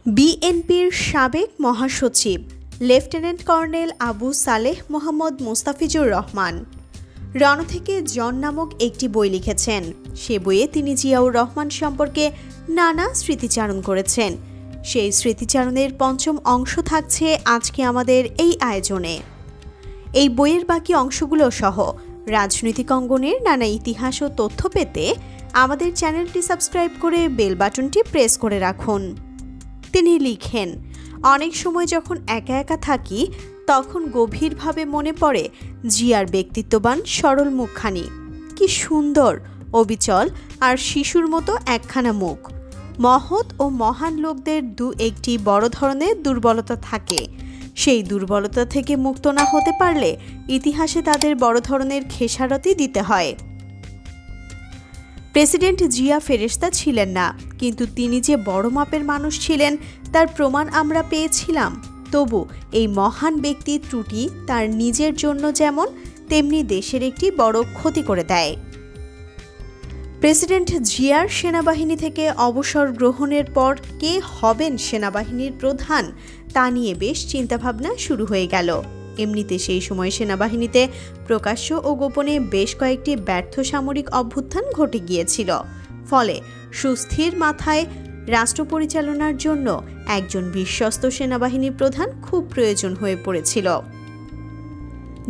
বিএনপির সাবেক মহাসচিব লেফটেন্যান্ট কর্নেল আবু সালেহ মোহাম্মদ মোস্তাফিজুর রহমান রণ থেকে জন নামক একটি বই লিখেছেন। সে বইয়ে তিনি জিয়াউর রহমান সম্পর্কে নানা স্মৃতিচারণ করেছেন। সেই স্মৃতিচারণের পঞ্চম অংশ থাকছে আজকে আমাদের এই আয়োজনে। এই বইয়ের বাকি অংশগুলো সহ রাজনৈতিক অঙ্গনের নানা ইতিহাস ও তথ্য পেতে আমাদের চ্যানেলটি সাবস্ক্রাইব করে বেল বাটনটি প্রেস করে রাখুন। তিনি লিখেন, অনেক সময় যখন একা একা থাকি তখন গভীরভাবে মনে পড়ে জিয়ার ব্যক্তিত্ববান সরল মুখখানি। কি সুন্দর, অবিচল আর শিশুর মতো একখানা মুখ। মহৎ ও মহান লোকদের দু একটি বড় ধরনের দুর্বলতা থাকে। সেই দুর্বলতা থেকে মুক্ত না হতে পারলে ইতিহাসে তাদের বড় ধরনের খেসারতি দিতে হয়। প্রেসিডেন্ট জিয়া ফেরেশতা ছিলেন না, কিন্তু তিনি যে বড় মাপের মানুষ ছিলেন তার প্রমাণ আমরা পেয়েছিলাম। তবু এই মহান ব্যক্তির ত্রুটি তার নিজের জন্য যেমন তেমনি দেশের একটি বড় ক্ষতি করে দেয়। প্রেসিডেন্ট জিয়ার সেনাবাহিনী থেকে অবসর গ্রহণের পর কে হবেন সেনাবাহিনীর প্রধান তা নিয়ে বেশ চিন্তাভাবনা শুরু হয়ে গেল। এমনিতে সেই সময় সেনাবাহিনীতে প্রকাশ্য ও গোপনে বেশ কয়েকটি ব্যর্থ সামরিক অভ্যুত্থান ঘটে গিয়েছিল। ফলে সুস্থির মাথায় রাষ্ট্র পরিচালনার জন্য একজন বিশ্বস্ত সেনাবাহিনী প্রধান খুব প্রয়োজন হয়ে পড়েছিল।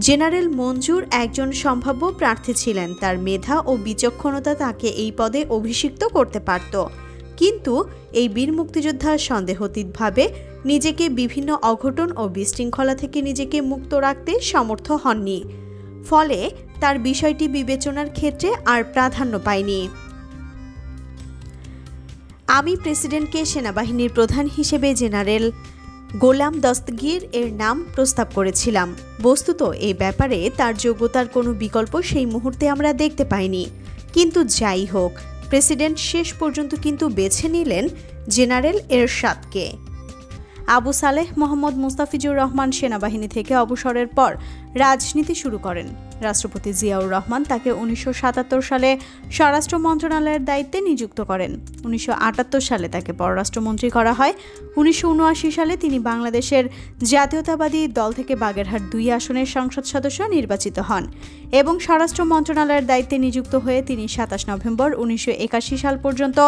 জেনারেল মঞ্জুর একজন সম্ভাব্য প্রার্থী ছিলেন। তার মেধা ও বিচক্ষণতা তাকে এই পদে অভিষিক্ত করতে পারত, কিন্তু এই বীর মুক্তিযোদ্ধা সন্দেহাতীতভাবে নিজেকে বিভিন্ন অঘটন ও বিশৃঙ্খলা থেকে নিজেকে মুক্ত রাখতে সমর্থ হননি। ফলে তার বিষয়টি বিবেচনার ক্ষেত্রে আর প্রাধান্য পায়নি। আমি প্রেসিডেন্টকে সেনাবাহিনীর প্রধান হিসেবে জেনারেল গোলাম দস্তগীর এর নাম প্রস্তাব করেছিলাম। বস্তুত এই ব্যাপারে তার যোগ্যতার কোনো বিকল্প সেই মুহূর্তে আমরা দেখতে পাইনি। কিন্তু যাই হোক, প্রেসিডেন্ট শেষ পর্যন্ত কিন্তু বেছে নিলেন জেনারেল এরশাদকে। আবু সালেহ মোহাম্মদ মোস্তাফিজুর রহমান সেনাবাহিনী থেকে অবসরের পর রাজনীতি শুরু করেন। রাষ্ট্রপতি জিয়াউর রহমান তাকে 1977 সালে স্বরাষ্ট্র মন্ত্রণালয়ের দায়িত্বে নিযুক্ত করেন। 1978 সালে তাকে পররাষ্ট্রমন্ত্রী করা হয়। 1979 সালে তিনি বাংলাদেশের জাতীয়তাবাদী দল থেকে বাগেরহাট 2 আসনের সংসদ সদস্য নির্বাচিত হন এবং স্বরাষ্ট্র মন্ত্রণালয়ের দায়িত্বে নিযুক্ত হয়ে তিনি 27 নভেম্বর 1981 সাল পর্যন্ত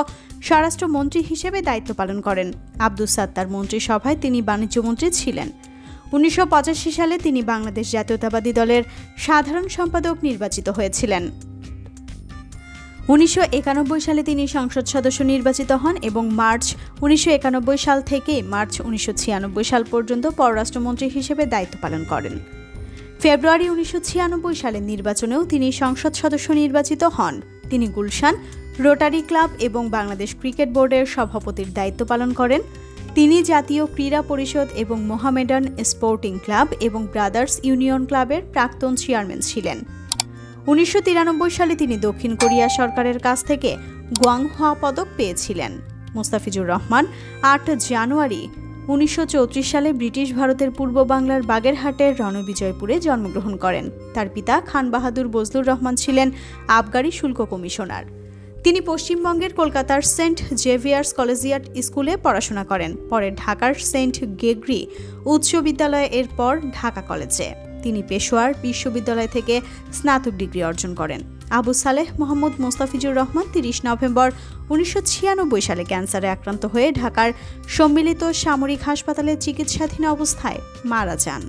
স্বরাষ্ট্রমন্ত্রী হিসেবে দায়িত্ব পালন করেন। আব্দুস সাত্তার মন্ত্রিসভায় তিনি বাণিজ্যমন্ত্রী ছিলেন। 1985 সালে তিনি বাংলাদেশ জাতীয়তাবাদী দলের সাধারণ সম্পাদক নির্বাচিত হয়েছিলেন। 1991 সালে তিনি সংসদ সদস্য নির্বাচিত হন এবং মার্চ 1991 সাল থেকে মার্চ 1996 সাল পর্যন্ত পররাষ্ট্রমন্ত্রী হিসেবে দায়িত্ব পালন করেন। ফেব্রুয়ারি 1996 সালের নির্বাচনেও তিনি সংসদ সদস্য নির্বাচিত হন। তিনি গুলশান রোটারি ক্লাব এবং বাংলাদেশ ক্রিকেট বোর্ডের সভাপতির দায়িত্ব পালন করেন। তিনি জাতীয় ক্রীড়া পরিষদ এবং মোহামেডান স্পোর্টিং ক্লাব এবং ব্রাদার্স ইউনিয়ন ক্লাবের প্রাক্তন চেয়ারম্যান ছিলেন। 1993 সালে তিনি দক্ষিণ কোরিয়া সরকারের কাছ থেকে গোয়াংহোয়া পদক পেয়েছিলেন। মোস্তাফিজুর রহমান 8 জানুয়ারি 1934 সালে ব্রিটিশ ভারতের পূর্ব বাংলার বাগেরহাটের রণবিজয়পুরে জন্মগ্রহণ করেন। তার পিতা খান বাহাদুর বজলুর রহমান ছিলেন আবগারি শুল্ক কমিশনার। তিনি পশ্চিমবঙ্গের কলকাতার সেন্ট জেভিয়ার্স কলেজিয়েট স্কুলে পড়াশোনা করেন। পরে ঢাকার সেন্ট গ্রেগরি উচ্চ বিদ্যালয়ে, এরপর ঢাকা কলেজে। তিনি পেশোয়ার বিশ্ববিদ্যালয় থেকে স্নাতক ডিগ্রি অর্জন করেন। আবু সালেহ মোহাম্মদ মোস্তাফিজুর রহমান 30 নভেম্বর 1996 সালে ক্যান্সারে আক্রান্ত হয়ে ঢাকার সম্মিলিত সামরিক হাসপাতালে চিকিৎসাধীন অবস্থায় মারা যান।